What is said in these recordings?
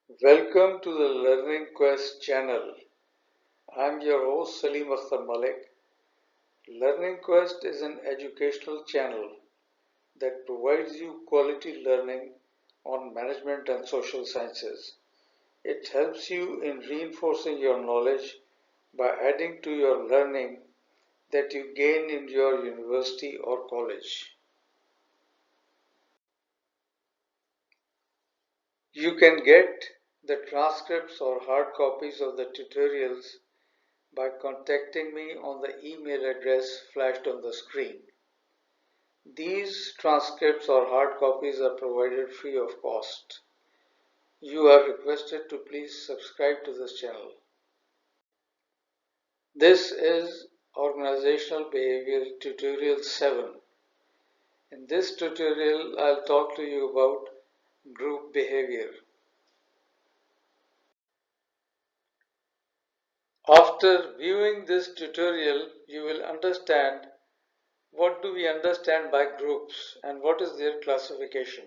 Welcome to the Learning Quest channel. I'm your host Salim Akhtar Malik. Learning Quest is an educational channel that provides you quality learning on management and social sciences. It helps you in reinforcing your knowledge by adding to your learning that you gain in your university or college. You can get the transcripts or hard copies of the tutorials by contacting me on the email address flashed on the screen. These transcripts or hard copies are provided free of cost. You are requested to please subscribe to this channel. This is Organizational Behavior Tutorial 7. In this tutorial, I'll talk to you about group behavior. After viewing this tutorial, you will understand what do we understand by groups and what is their classification.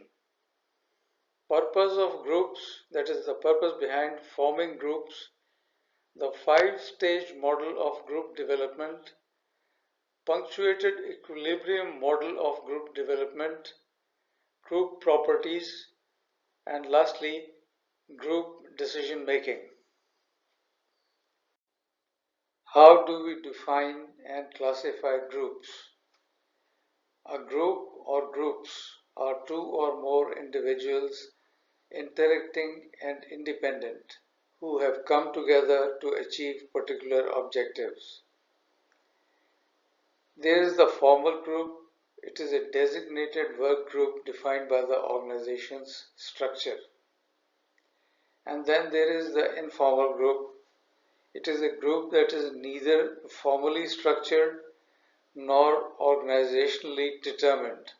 Purpose of groups, that is the purpose behind forming groups, the 5-stage model of group development, punctuated equilibrium model of group development, group properties, and lastly, group decision making. How do we define and classify groups? A group or groups are two or more individuals interacting and independent who have come together to achieve particular objectives. There is the formal group. It is a designated work group defined by the organization's structure. And then there is the informal group. It is a group that is neither formally structured nor organizationally determined,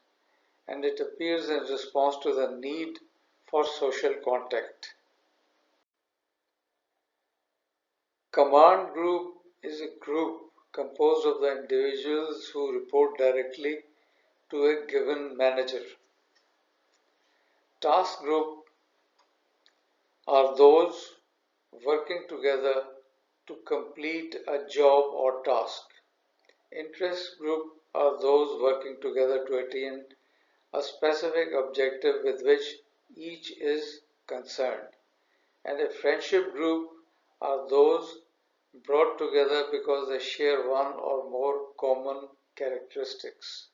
and it appears in response to the need for social contact. Command group is a group composed of the individuals who report directly to a given manager. Task group are those working together to complete a job or task. Interest group are those working together to attain a specific objective with which each is concerned. And a friendship group are those brought together because they share one or more common characteristics.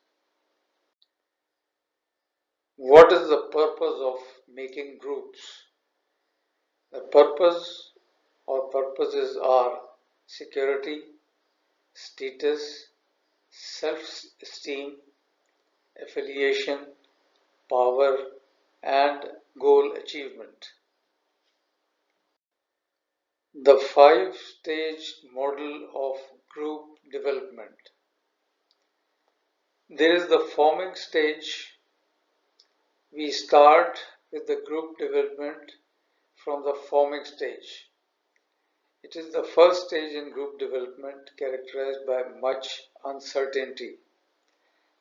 What is the purpose of making groups? The purpose or purposes are security, status, self-esteem, affiliation, power, and goal achievement. The 5-stage model of group development. There is the forming stage. We start with the group development from the forming stage. It is the first stage in group development characterized by much uncertainty.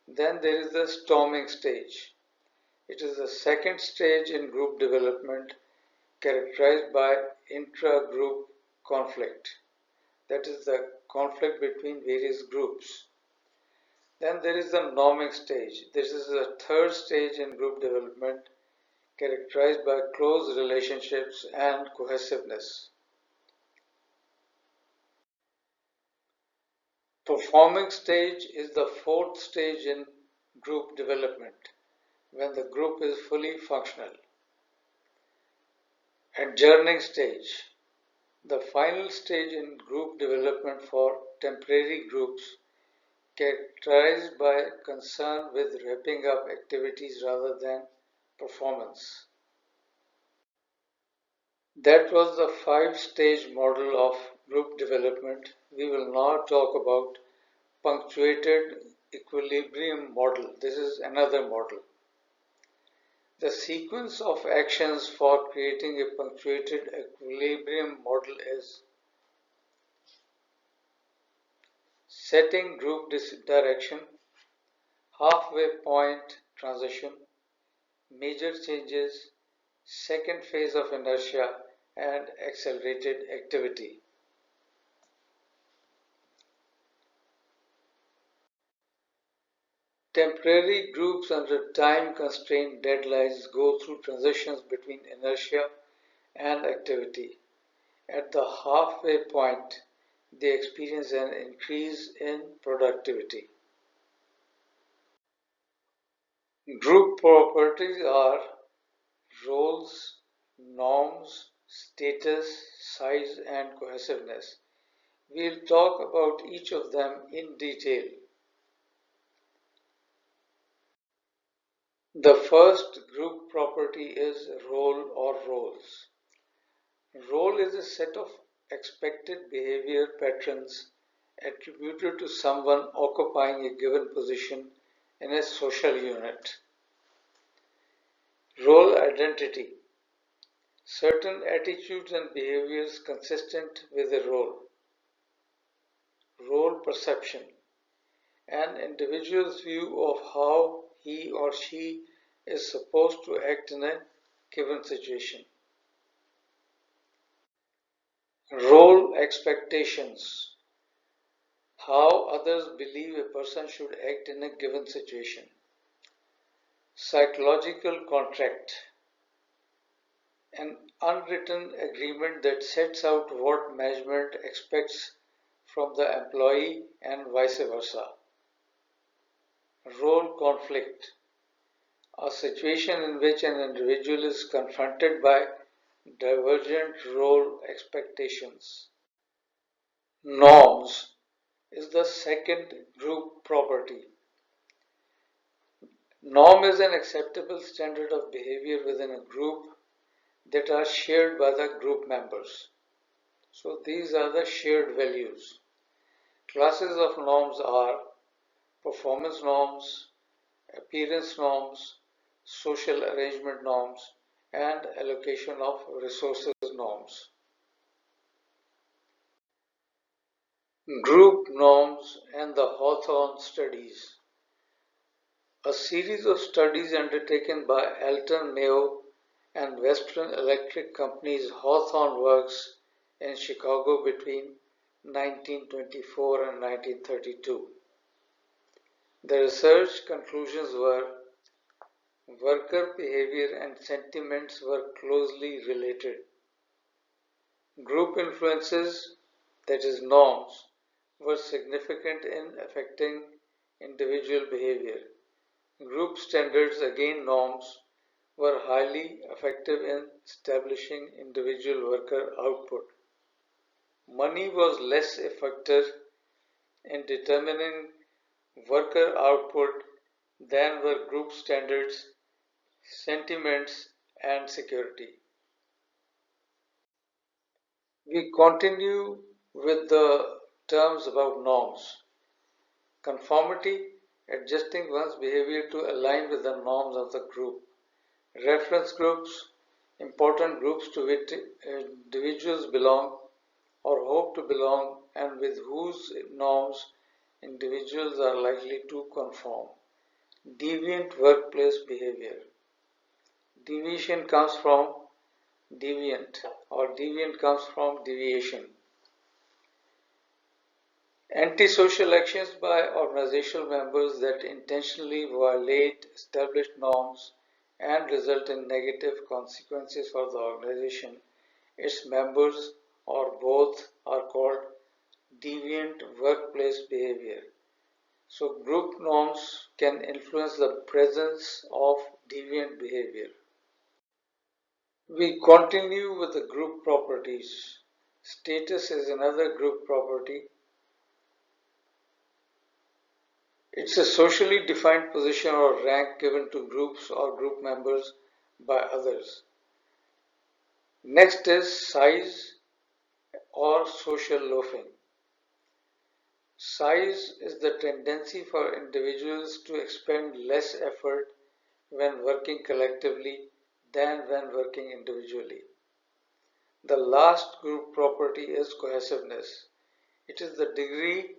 Then there is the storming stage. It is the second stage in group development characterized by intra-group conflict. That is the conflict between various groups. Then there is the norming stage. This is the third stage in group development characterized by close relationships and cohesiveness. Performing stage is the fourth stage in group development when the group is fully functional. Adjourning stage, the final stage in group development for temporary groups characterized by concern with wrapping up activities rather than performance. That was the 5-stage model of group development. We will now talk about punctuated equilibrium model. This is another model. The sequence of actions for creating a punctuated equilibrium model is setting group direction, halfway point transition, major changes, second phase of inertia, and accelerated activity. Temporary groups under time-constrained deadlines go through transitions between inertia and activity. At the halfway point, they experience an increase in productivity. Group properties are roles, norms, status, size, and cohesiveness. We'll talk about each of them in detail. The first group property is role or roles. Role is a set of expected behavior patterns attributed to someone occupying a given position in a social unit. Role identity. Certain attitudes and behaviors consistent with a role. Role perception. An individual's view of how he or she is supposed to act in a given situation. Role expectations. How others believe a person should act in a given situation. Psychological contract. An unwritten agreement that sets out what management expects from the employee and vice versa. Role conflict. A situation in which an individual is confronted by divergent role expectations. Norms is the second group property. Norm is an acceptable standard of behavior within a group that are shared by the group members. So these are the shared values. Classes of norms are performance norms, appearance norms, social arrangement norms, and allocation of resources norms. Group norms and the Hawthorne studies. A series of studies undertaken by Alton Mayo and Western Electric Company's Hawthorne Works in Chicago between 1924 and 1932. The research conclusions were worker behavior and sentiments were closely related. Group influences, that is norms, were significant in affecting individual behavior. Group standards, again norms, were highly effective in establishing individual worker output. Money was less effective in determining worker output than were group standards, sentiments, and security. We continue with the terms about norms. Conformity, adjusting one's behavior to align with the norms of the group. Reference groups, important groups to which individuals belong or hope to belong and with whose norms individuals are likely to conform. Deviant workplace behavior. Deviation comes from deviant or deviant comes from deviation. Antisocial actions by organizational members that intentionally violate established norms and result in negative consequences for the organization, its members, or both are called deviant workplace behavior. So group norms can influence the presence of deviant behavior. We continue with the group properties. Status is another group property. It's a socially defined position or rank given to groups or group members by others. Next is size or social loafing. Size is the tendency for individuals to expend less effort when working collectively than when working individually. The last group property is cohesiveness. It is the degree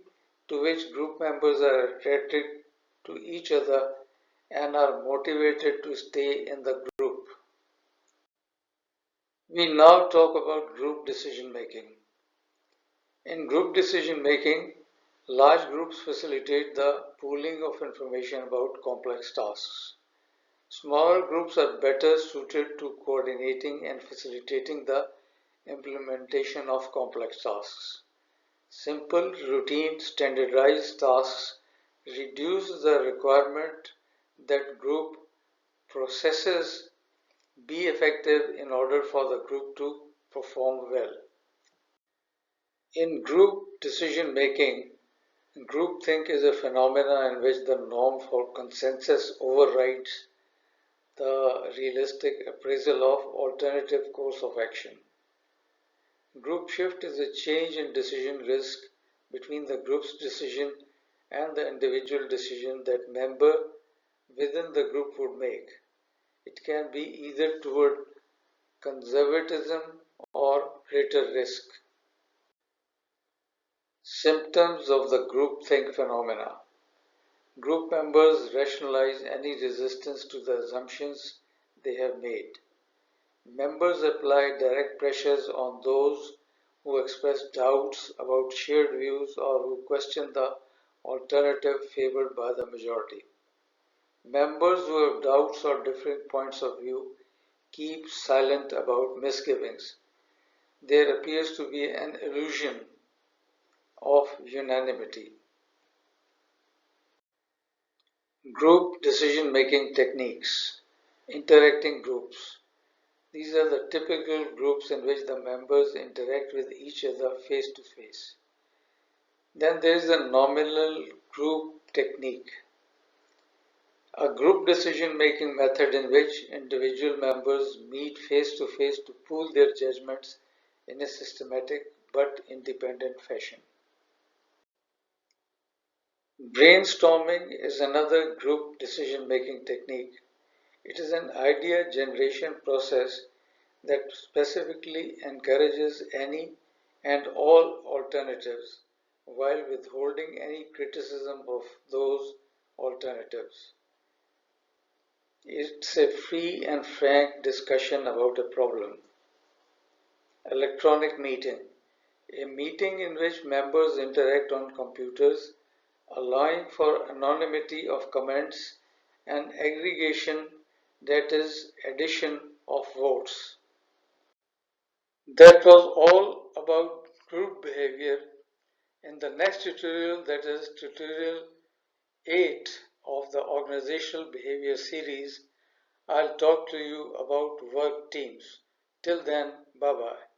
to which group members are attracted to each other and are motivated to stay in the group. We now talk about group decision making. In group decision making, large groups facilitate the pooling of information about complex tasks. Smaller groups are better suited to coordinating and facilitating the implementation of complex tasks. Simple, routine, standardized tasks reduce the requirement that group processes be effective in order for the group to perform well. In group decision making, groupthink is a phenomenon in which the norm for consensus overrides the realistic appraisal of alternative course of action. Group shift is a change in decision risk between the group's decision and the individual decision that member within the group would make. It can be either toward conservatism or greater risk. Symptoms of the groupthink phenomena. Group members rationalize any resistance to the assumptions they have made. Members apply direct pressures on those who express doubts about shared views or who question the alternative favored by the majority. Members who have doubts or differing points of view keep silent about misgivings. There appears to be an illusion of unanimity. Group decision-making techniques. Interacting groups. These are the typical groups in which the members interact with each other face to face. Then there is the nominal group technique, a group decision-making method in which individual members meet face to face to pool their judgments in a systematic but independent fashion. Brainstorming is another group decision-making technique. It is an idea generation process that specifically encourages any and all alternatives while withholding any criticism of those alternatives. It's a free and frank discussion about a problem. Electronic meeting. A meeting in which members interact on computers, allowing for anonymity of comments and aggregation, that is, addition of votes. That was all about group behavior. In the next tutorial, that is tutorial 8 of the organizational behavior series, I'll talk to you about work teams. Till then, bye bye.